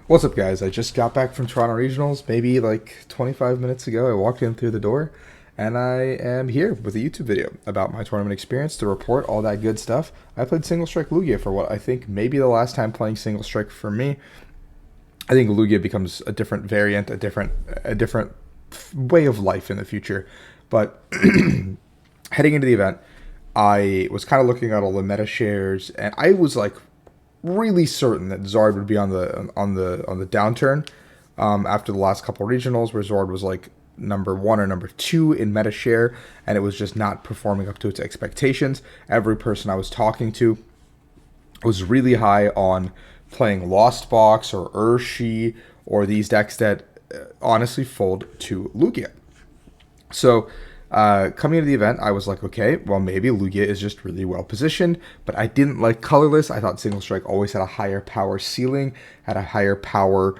What's up, guys? I just got back from Toronto Regionals, maybe like 25 minutes ago. I walked in through the door, and I am here with a YouTube video about my tournament experience to report all that good stuff. I played Single Strike Lugia for what I think may be the last time playing Single Strike for me. I think Lugia becomes a different variant, a different way of life in the future. But heading into the event, I was kind of looking at all the meta shares, and I was like really certain that Zard would be on the downturn after the last couple of regionals, where Zard was like number one or number two in meta share, and it was just not performing up to its expectations. Every person I was talking to was really high on playing Lost Box or Urshi or these decks that honestly fold to Lugia. So coming into the event, I was like, okay, well, maybe Lugia is just really well positioned, but I didn't like colorless. I thought Single Strike always had a higher power ceiling, had a higher power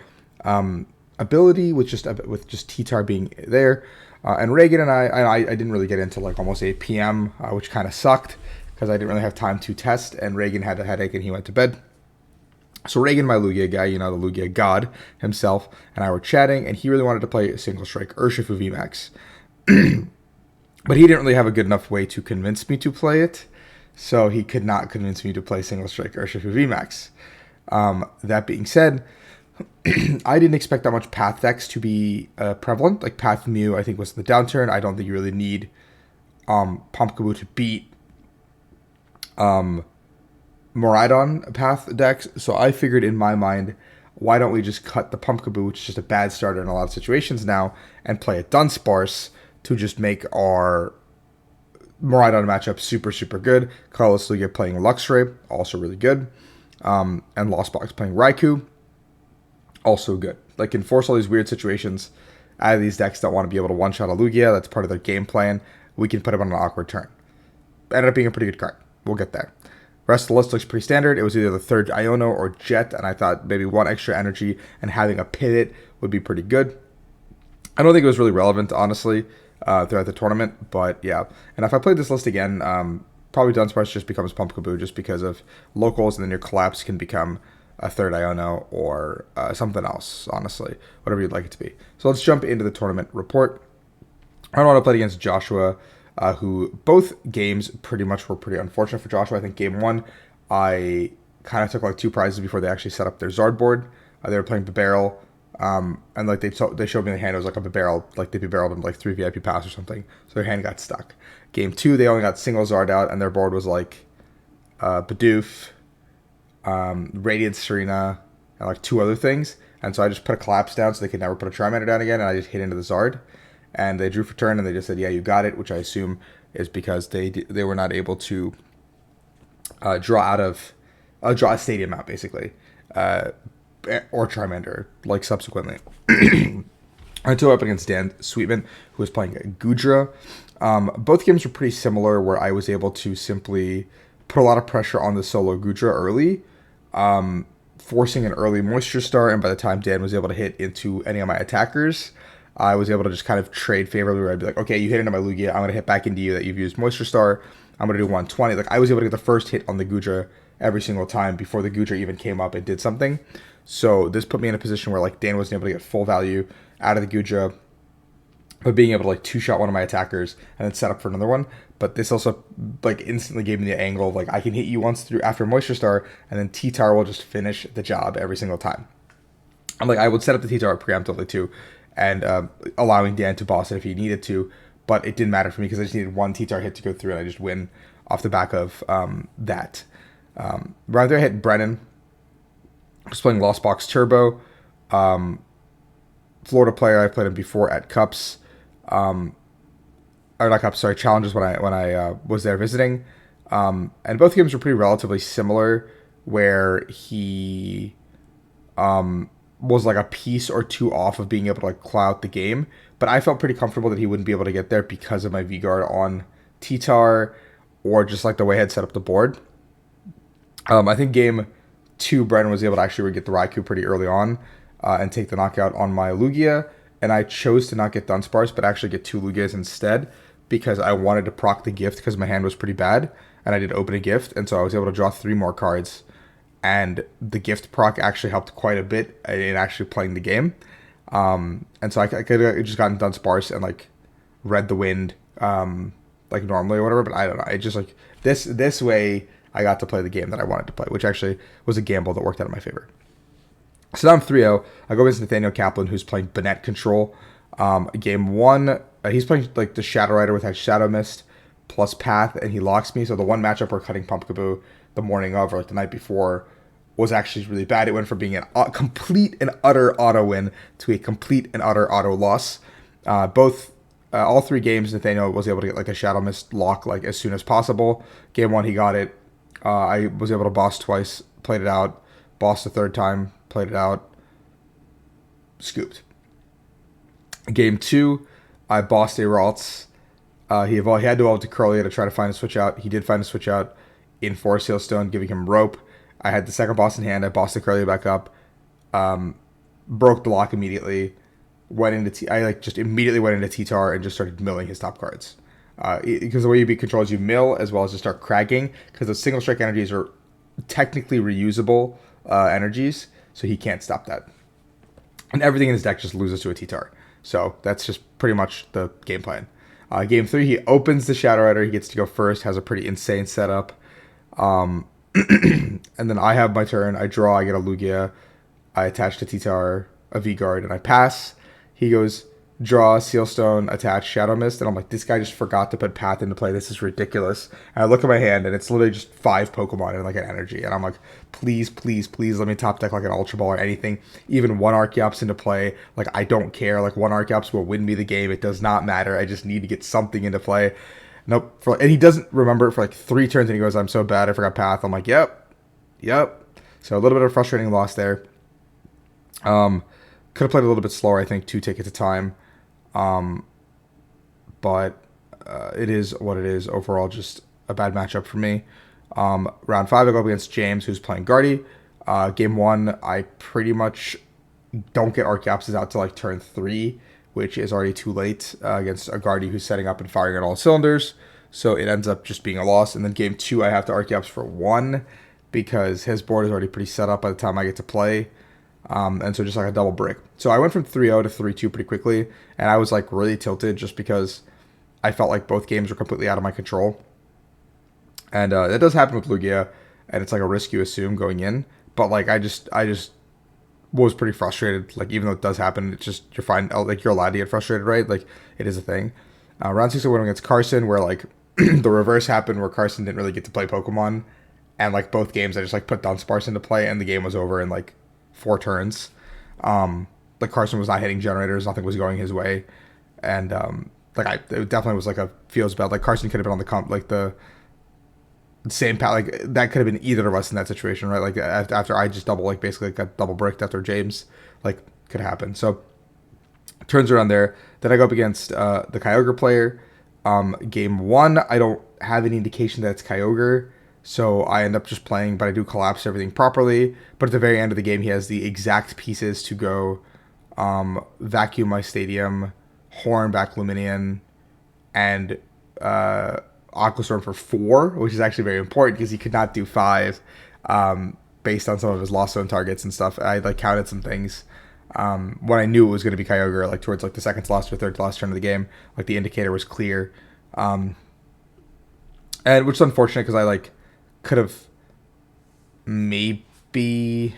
ability with just T-Tar being there. And Reagan and I didn't really get into like almost 8 p.m., which kind of sucked because I didn't really have time to test, and Reagan had a headache and he went to bed. So Reagan, my Lugia guy, the Lugia god himself, and I were chatting, and he really wanted to play Single Strike Urshifu VMAX. But he didn't really have a good enough way to convince me to play it, so he could not convince me to play Single Strike Urshifu VMAX. That being said, I didn't expect that much Path decks to be prevalent. Like Path Mew, I think was the downturn. I don't think you really need Pumpkaboo to beat Moridon Path decks. So I figured in my mind, why don't we just cut the Pumpkaboo, which is just a bad starter in a lot of situations now, and play a Dunsparce to just make our Moridon matchup super, super good. Carlos Lugia playing Luxray, also really good. And Lost Box playing Raikou, also good. Like, can force all these weird situations out of these decks that want to be able to one-shot a Lugia. That's part of their game plan. We can put him on an awkward turn. Ended up being a pretty good card. We'll get there. Rest of the list looks pretty standard. It was either the third Iono or Jet, and I thought maybe one extra energy and having a pivot would be pretty good. I don't think it was really relevant, honestly, throughout the tournament, but yeah. And if I played this list again, probably Dunsparce just becomes Pumpkaboo just because of locals, and then your collapse can become a third Iono or something else, honestly, whatever you'd like it to be. So let's jump into the tournament report. I don't want to play against Joshua, who both games pretty much were pretty unfortunate for Joshua. I think game one, I kind of took like two prizes before they actually set up their Zard board. They were playing Babarrel, and like they showed me the hand. It was like a Babarrel, like they Babarreled them like 3 VIP pass or something. So their hand got stuck. Game two, they only got single Zard out, and their board was like Bidoof, Radiant Serena, and like two other things. And so I just put a collapse down so they could never put a Charmander down again, and I just hit into the Zard. And they drew for turn, and they just said, yeah, you got it, which I assume is because they were not able to draw a stadium out, basically, or Charmander, like, subsequently. I went up against Dan Sweetman, who was playing Gudra. Both games were pretty similar, where I was able to simply put a lot of pressure on the solo Gudra early, forcing an early Moisture Star, and by the time Dan was able to hit into any of my attackers, I was able to just kind of trade favorably, where I'd be like, okay, you hit into my Lugia, I'm going to hit back into you that you've used Moisture Star, I'm going to do 120. Like, I was able to get the first hit on the Gudra every single time before the Gudra even came up and did something. So this put me in a position where, like, Dan wasn't able to get full value out of the Gudra, but being able to, like, two-shot one of my attackers and then set up for another one. But this also, like, instantly gave me the angle of, like, I can hit you once through after Moisture Star, and then T-Tar will just finish the job every single time. And, like, I would set up the T-Tar preemptively, too, and allowing Dan to boss it if he needed to, but it didn't matter for me because I just needed one T-Tar hit to go through, and I just win off the back of that. Right there, I hit Brennan. I was playing Lost Box Turbo. Florida player, I played him before at Cups. Or not Cups, sorry, Challenges when I was there visiting. And both games were pretty relatively similar, where he was like a piece or two off of being able to like claw out the game, but I felt pretty comfortable that he wouldn't be able to get there because of my V-Guard on T-Tar, or just like the way I had set up the board. I think game two, Brennan was able to actually get the Raikou pretty early on and take the knockout on my Lugia, and I chose to not get Dunsparce, but actually get two Lugias instead, because I wanted to proc the gift because my hand was pretty bad, and I did open a gift, and so I was able to draw 3 more cards and the gift proc actually helped quite a bit in actually playing the game. And so I could have just gotten done sparse and like read the wind like normally or whatever, but I don't know. It just like this way I got to play the game that I wanted to play, which actually was a gamble that worked out in my favor. So now I'm 3-0. I go against Nathaniel Kaplan, who's playing Bennett Control. Game one, he's playing like the Shadow Rider with Shadow Mist plus Path, and he locks me. So the one matchup we're cutting Pumpkaboo the morning of, or like the night before, was actually really bad. It went from being a complete and utter auto win to a complete and utter auto loss. All three games, Nathaniel was able to get like a Shadow Mist lock like as soon as possible. Game one, he got it. I was able to boss twice, played it out, boss the third time, played it out, scooped. Game two, I bossed a Ralts. He had to evolve to Curlia to try to find a switch out. He did find a switch out in Forest Hailstone, giving him rope. I had the second boss in hand. I bossed the Curlia back up, broke the lock immediately. Just immediately went into T-Tar and just started milling his top cards. Because the way you beat control is you mill as well as just start cracking, because the single strike energies are technically reusable energies, so he can't stop that. And everything in his deck just loses to a T-Tar. So that's just pretty much the game plan. Game three, he opens the Shadow Rider. He gets to go first, has a pretty insane setup. And then I have my turn. I draw, I get a Lugia. I attach to T-Tar, a V-Guard, and I pass. He goes, draw, Sealstone, attach, Shadow Mist. And I'm like, this guy just forgot to put Path into play. This is ridiculous. And I look at my hand, and it's literally just 5 Pokemon and like an energy. And I'm like, please, please, please let me top deck like an Ultra Ball or anything. Even one Archeops into play. Like, I don't care. Like, one Archeops will win me the game. It does not matter. I just need to get something into play. Nope. And he doesn't remember it for like 3 turns, and he goes, I'm so bad, I forgot Path. I'm like, yep. So a little bit of frustrating loss there. Could have played a little bit slower, I think, to take it to time. But it is what it is. Overall, just a bad matchup for me. Round 5, I go up against James, who's playing Guardy. Game 1, I pretty much don't get Archeopsis out to like turn 3, which is already too late against a Guardy who's setting up and firing on all cylinders. So it ends up just being a loss. And then game 2, I have to Archeops for 1 because his board is already pretty set up by the time I get to play. And so just like a double brick. So I went from 3-0 to 3-2 pretty quickly, and I was like really tilted just because I felt like both games were completely out of my control. And that does happen with Lugia, and it's like a risk you assume going in. But like I just was pretty frustrated. Like, even though it does happen, it's just you're fine. Like, you're allowed to get frustrated, right? Like, it is a thing. Round 6, I went against Carson, where like the reverse happened, where Carson didn't really get to play Pokemon, and like both games I just like put Dunsparce into play, and the game was over in like 4 turns. Like, Carson was not hitting generators, nothing was going his way, and it definitely was like a feels bad. Like, Carson could have been on the same path. Like, that could have been either of us in that situation, right? Like, after I just basically got double bricked after James, like, could happen. So turns around there. Then I go up against the Kyogre player. Game 1, I don't have any indication that it's Kyogre, so I end up just playing, but I do collapse everything properly. But at the very end of the game, he has the exact pieces to go vacuum my stadium, horn back Luminian, and Aqua Storm for 4, which is actually very important because he could not do 5 based on some of his lost zone targets and stuff. I like counted some things when I knew it was going to be Kyogre, like towards like the second to last or third to last turn of the game. Like, the indicator was clear, and which is unfortunate because I like could have maybe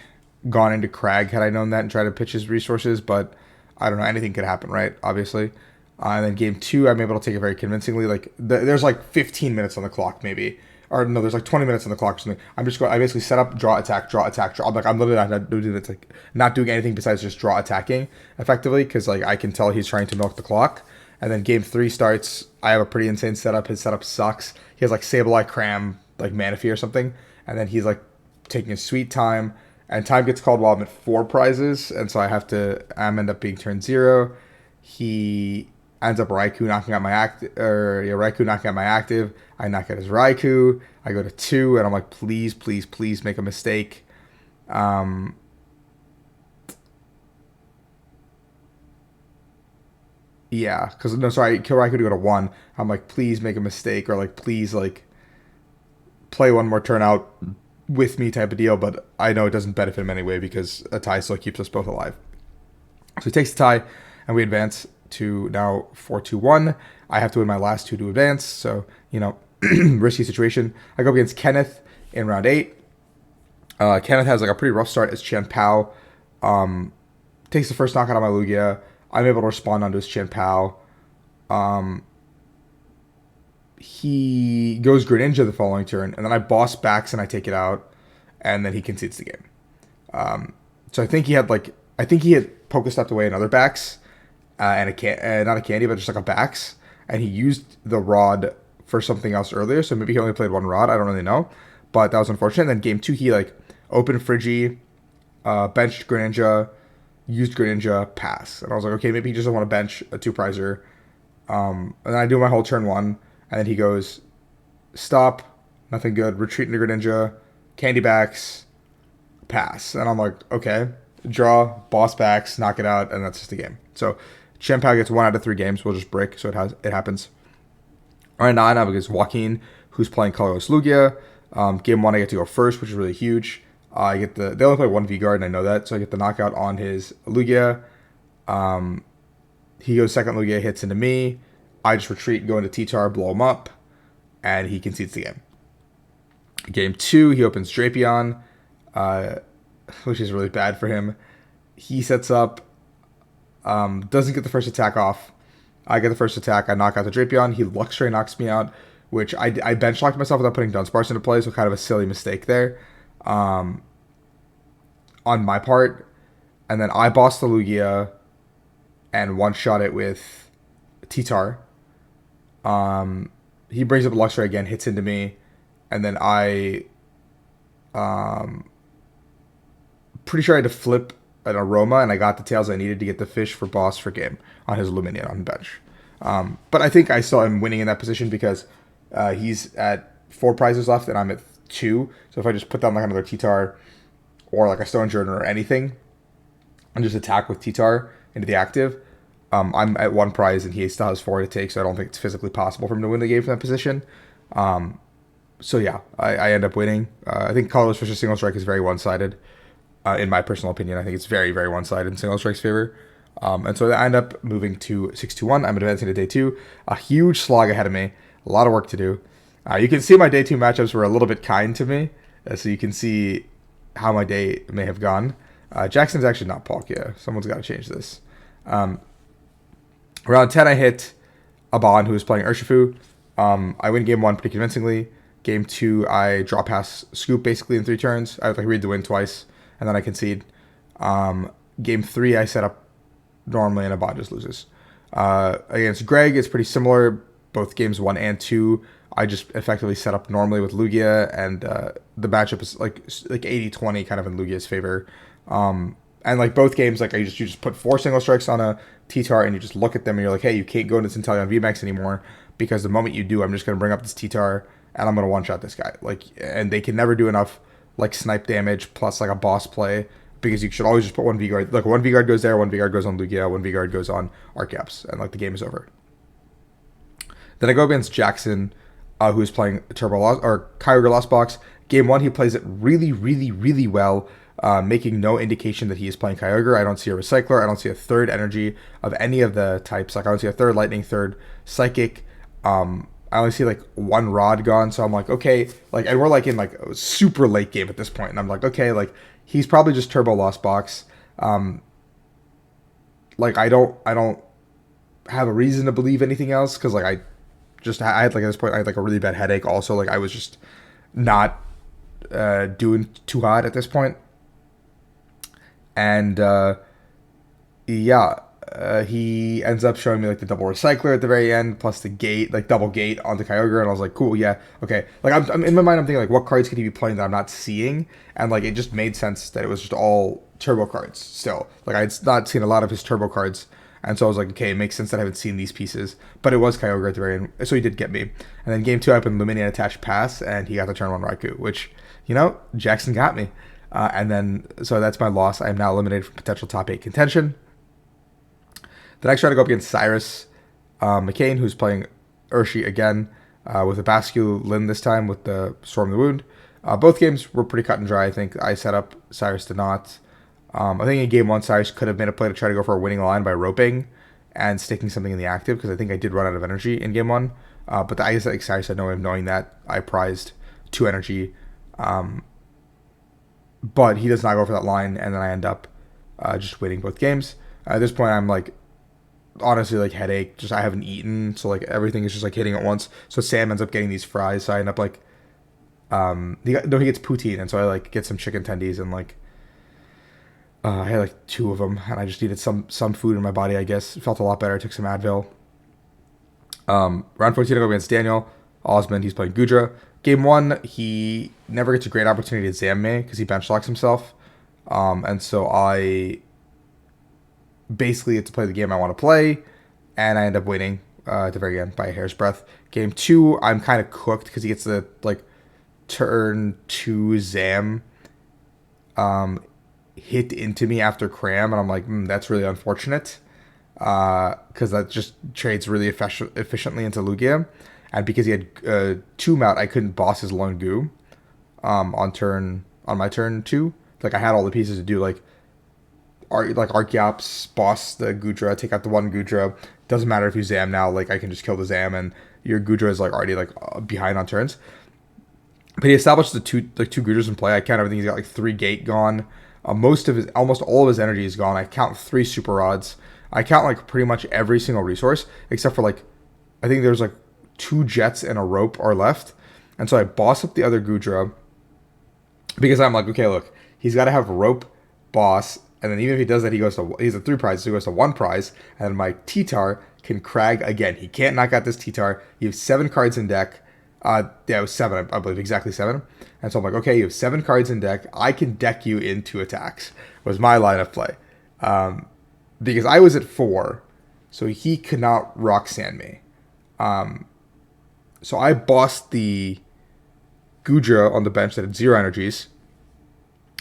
gone into Crag had I known that and tried to pitch his resources, but I don't know, anything could happen, right? Obviously. And then game 2, I'm able to take it very convincingly. Like, there's like 15 minutes on the clock, maybe, or no, there's like 20 minutes on the clock or something. I basically set up, draw, attack, draw, attack, draw. I'm literally not doing it. Like, not doing anything besides just draw attacking effectively, because like I can tell he's trying to milk the clock. And then game 3 starts. I have a pretty insane setup. His setup sucks. He has like Sableye, Cram, like Manaphy or something, and then he's like taking his sweet time. And time gets called while I'm at 4 prizes, and so I'm end up being turn 0. He ends up Raikou knocking out my Raikou knocking out my active. I knock out his Raikou. I go to 2, and I'm like, please, please, please make a mistake. Yeah, because no, sorry, I kill Raikou to go to 1. I'm like, please make a mistake, or like, please, like, play one more turn out with me type of deal, but I know it doesn't benefit him anyway because a tie still keeps us both alive. So he takes the tie, and we advance to now 4-2-1. I have to win my last two to advance, so, risky situation. I go up against Kenneth in round 8. Kenneth has like a pretty rough start as Chen Pao. Takes the first knockout on my Lugia. I'm able to respond onto his Chen Pao. He goes Greninja the following turn, and then I boss backs and I take it out, and then he concedes the game. So I think he had Pokestepped away another backs, and not a candy, but just like a backs, and he used the rod for something else earlier. So maybe he only played one rod. I don't really know, but that was unfortunate. And then game 2, he like opened Friggy, benched Greninja, used Greninja, pass, and I was like, okay, maybe he just doesn't want to bench a 2-prizer. And then I do my whole turn 1, and then he goes stop, nothing good, retreat into Greninja, candy backs, pass, and I'm like, okay. Draw, boss backs, knock it out, and that's just the game. So Chen Pao gets 1 out of 3 games. We'll just break, so it happens. Round 9, I have against Joaquin, who's playing colorless Lugia. Game 1, I get to go first, which is really huge. They only play 1 V-Guard, and I know that, so I get the knockout on his Lugia. He goes second Lugia, hits into me. I just retreat, go into T-Tar, blow him up, and he concedes the game. Game 2, he opens Drapion, which is really bad for him. He sets up, doesn't get the first attack off. I get the first attack. I knock out the Drapion. He Luxray knocks me out, which I bench locked myself without putting Dunsparce into play, so kind of a silly mistake there on my part. And then I boss the Lugia and one-shot it with T-Tar. He brings up Luxray again, hits into me, and then I pretty sure I had to flip an Aroma, and I got the tails I needed to get the fish for boss for game on his Luminion on the bench. But I think I saw him winning in that position because he's at 4 prizes left, and I'm at 2. So if I just put down like another T-Tar or like a Stone Journal or anything, and just attack with T-Tar into the active, I'm at 1 prize, and he still has 4 to take, so I don't think it's physically possible for him to win the game from that position. So yeah, I end up winning. I think colorless versus single strike is very one-sided. In my personal opinion, I think it's very, very one-sided in single strike's favor. And so I end up moving to 6-2-1. I'm advancing to day 2. A huge slog ahead of me. A lot of work to do. You can see my day 2 matchups were a little bit kind to me. So you can see how my day may have gone. Jackson's actually not Palkia. Someone's got to change this. Round 10, I hit Aban, who was playing Urshifu. I win game 1 pretty convincingly. Game 2, I draw past Scoop basically in 3 turns. I read the win twice, and then I concede. Game 3, I set up normally, and Aban just loses. Against Greg, it's pretty similar. Both games 1 and 2, I just effectively set up normally with Lugia, and the matchup is like 80-20 kind of in Lugia's favor. And like both games, like you just put 4 single strikes on a T-Tar, and you just look at them, and you're like, hey, you can't go into Centellion VMAX anymore, because the moment you do, I'm just going to bring up this T-Tar, and I'm going to one-shot this guy. Like, and they can never do enough like snipe damage plus like a boss play, because you should always just put 1 V-Guard. Like 1 V-Guard goes there, 1 V-Guard goes on Lugia, 1 V-Guard goes on Arcaps, and like the game is over. Then I go against Jackson, who's playing Kyogre Lost Box. Game 1, he plays it really, really, really well, making no indication that he is playing Kyogre. I don't see a Recycler. I don't see a third energy of any of the types. Like I don't see a third Lightning, third Psychic. I only see like 1 Rod gone. So I'm like, okay, like, and we're like in like a super late game at this point, and I'm like, okay, like he's probably just Turbo Lost Box. Like I don't have a reason to believe anything else, because like I had like at this point I had like a really bad headache. Also, like I was just not doing too hot at this point. And he ends up showing me like the double Recycler at the very end, plus the gate, like double gate onto Kyogre, and I was like, cool, yeah, okay. Like I'm in my mind, I'm thinking like, what cards could he be playing that I'm not seeing? And like it just made sense that it was just all turbo cards still. Like I'd not seen a lot of his turbo cards, and so I was like, okay, it makes sense that I haven't seen these pieces. But it was Kyogre at the very end, so he did get me. And then game 2, I opened Luminion attached pass, and he got the turn 1 Raikou, which, Jackson got me. And then, so that's my loss. I am now eliminated from potential top 8 contention. The next round I go up against Cyrus McCain, who's playing Urshi again, with a Basculin this time with the Storm the Wound. Both games were pretty cut and dry. I think I set up, Cyrus did not. I think in game one, Cyrus could have made a play to try to go for a winning line by roping and sticking something in the active because I think I did run out of energy in game one. But I guess like Cyrus had no way of knowing that. I prized 2 energy. But he does not go for that line, and then I end up just winning both games. At this point, I'm like, honestly, like headache. Just I haven't eaten, so like everything is just like hitting at once. So Sam ends up getting these fries, so I end up like, he gets poutine, and so I like get some chicken tendies and like, I had like 2 of them, and I just needed some food in my body. I guess it felt a lot better. I took some Advil. Round 14, I go against Daniel Osmond. He's playing Gudra. Game 1, he never gets a great opportunity to zam me because he bench locks himself. And so I basically get to play the game I want to play, and I end up winning at the very end by a hair's breadth. Game 2, I'm kind of cooked because he gets the like turn 2 zam hit into me after cram, and I'm like, that's really unfortunate because that just trades really efficiently into Lugia. And because he had 2 mount, I couldn't boss his lone goo on my turn 2. Like I had all the pieces to do like Archeops, boss the Gudra, take out the 1 Gudra. Doesn't matter if you Zam now, like I can just kill the Zam and your Gudra is like already like behind on turns. But he established the two Gudras in play. I count everything. He's got like 3 gate gone. Almost all of his energy is gone. I count 3 super rods. I count like pretty much every single resource except for like I think there's like 2 jets and a rope are left. And so I boss up the other Gudra because I'm like, okay, look, he's got to have rope, boss, and then even if he does that, he's a 3 prize, so he goes to 1 prize, and then my T-Tar can crag again. He can't knock out this T-Tar. You have 7 cards in deck. Yeah, it was 7, I believe, exactly 7. And so I'm like, okay, you have 7 cards in deck. I can deck you in 2 attacks. Was my line of play. Because I was at 4, so he could not Roxanne me. So I bossed the Gudra on the bench that had 0 energies.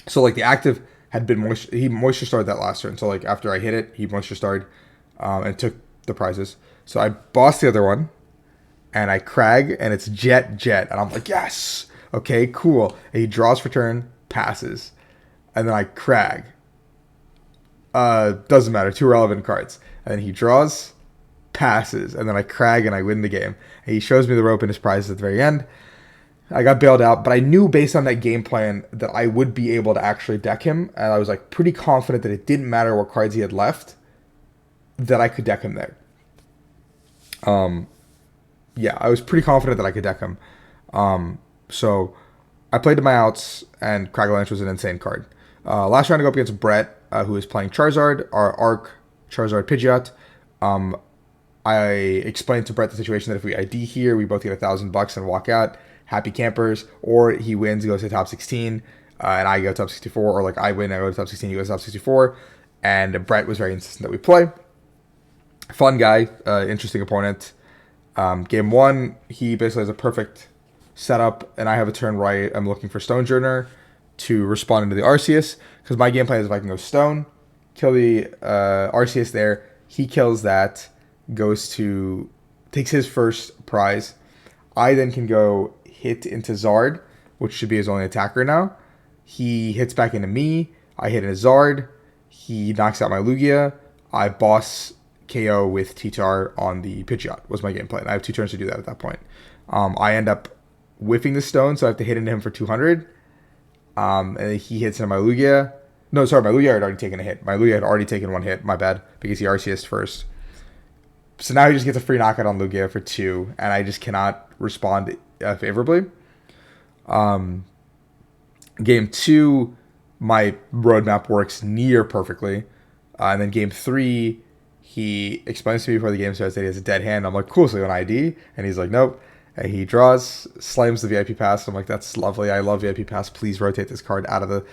So like the active had been he moisture starred that last turn. So like after I hit it, he moisture starred and took the prizes. So I bossed the other one, and I crag, and it's jet, and I'm like, yes, okay, cool. And he draws for turn, passes, and then I crag. Doesn't matter, 2 relevant cards, and then he draws, passes, and then I crag and I win the game. And he shows me the rope and his prizes at the very end. I got bailed out, but I knew based on that game plan that I would be able to actually deck him, and I was like pretty confident that it didn't matter what cards he had left, that I could deck him there. Yeah, I was pretty confident that I could deck him. So I played to my outs, and Craglanch was an insane card. Last round I go up against Brett, who is playing Charizard, our Arc Charizard Pidgeot. I explained to Brett the situation that if we ID here, we both get $1,000 and walk out. Happy campers, or he wins, he goes to top 16, and I go to top 64, or like I win, I go to top 16, he goes to top 64, and Brett was very insistent that we play. Fun guy, interesting opponent. Game 1, he basically has a perfect setup, and I have a turn right. I'm looking for Stonejourner to respond into the Arceus, because my game plan is if I can go Stone, kill the Arceus there, he kills that, takes his first prize. I then can go hit into Zard, which should be his only attacker now. He hits back into me. I hit into Zard. He knocks out my Lugia. I boss KO with T-Tar on the Pidgeot was my game plan. I have 2 turns to do that at that point. I end up whiffing the stone, so I have to hit into him for 200. And he hits into my Lugia. No, sorry, my Lugia had already taken a hit. My Lugia had already taken 1 hit. My bad, because he RCS'd first. So now he just gets a free knockout on Lugia for 2, and I just cannot respond favorably. Game 2, my roadmap works near perfectly. And then game 3, he explains to me before the game starts that he has a dead hand. I'm like, cool, so you want ID? And he's like, nope. And he draws, slams the VIP pass. I'm like, that's lovely. I love VIP pass. Please rotate this card out of the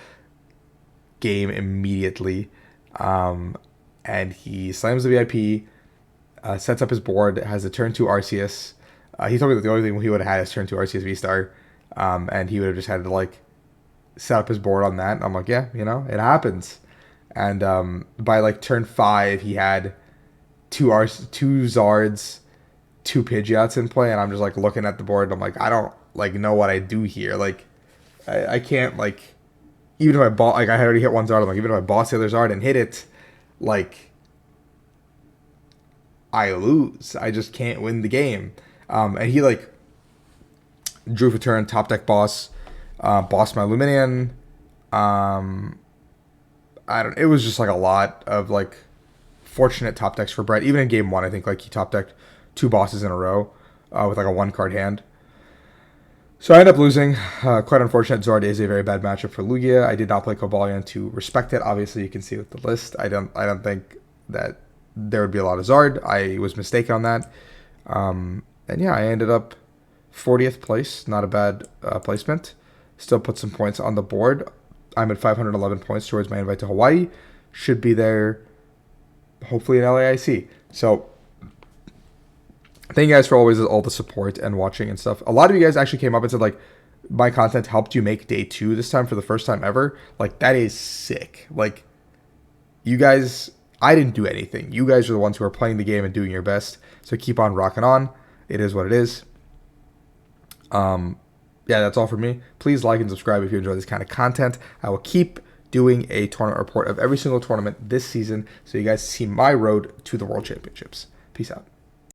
game immediately. And he slams the VIP, sets up his board, has a turn 2 Arceus. He told me that the only thing he would have had is turn 2 Arceus VSTAR. And he would have just had to like set up his board on that. And I'm like, yeah, it happens. And by like turn 5, he had 2 Zards, 2 Pidgeots in play, and I'm just like looking at the board. And I'm like, I don't like know what I do here. Like, I can't like, even if I bought, like I had already hit one Zard, I'm like, even if I boss the other Zard and hit it, like I lose. I just can't win the game. And he like drew for turn, top deck boss, boss my Luminian. I don't. It was just like a lot of like fortunate top decks for Brett. Even in game one, I think like he top decked two bosses in a row with like a one card hand. So I ended up losing. Quite unfortunate. Zord is a very bad matchup for Lugia. I did not play Cobalion to respect it. Obviously, you can see with the list. I don't think that there would be a lot of Zard. I was mistaken on that. And yeah, I ended up 40th place. Not a bad placement. Still put some points on the board. I'm at 511 points towards my invite to Hawaii. Should be there hopefully in LAIC. So thank you guys for always all the support and watching and stuff. A lot of you guys actually came up and said like my content helped you make day 2 this time for the first time ever. Like that is sick. Like you guys, I didn't do anything. You guys are the ones who are playing the game and doing your best. So keep on rocking on. It is what it is. Yeah, that's all for me. Please like and subscribe if you enjoy this kind of content. I will keep doing a tournament report of every single tournament this season so you guys see my road to the World Championships. Peace out.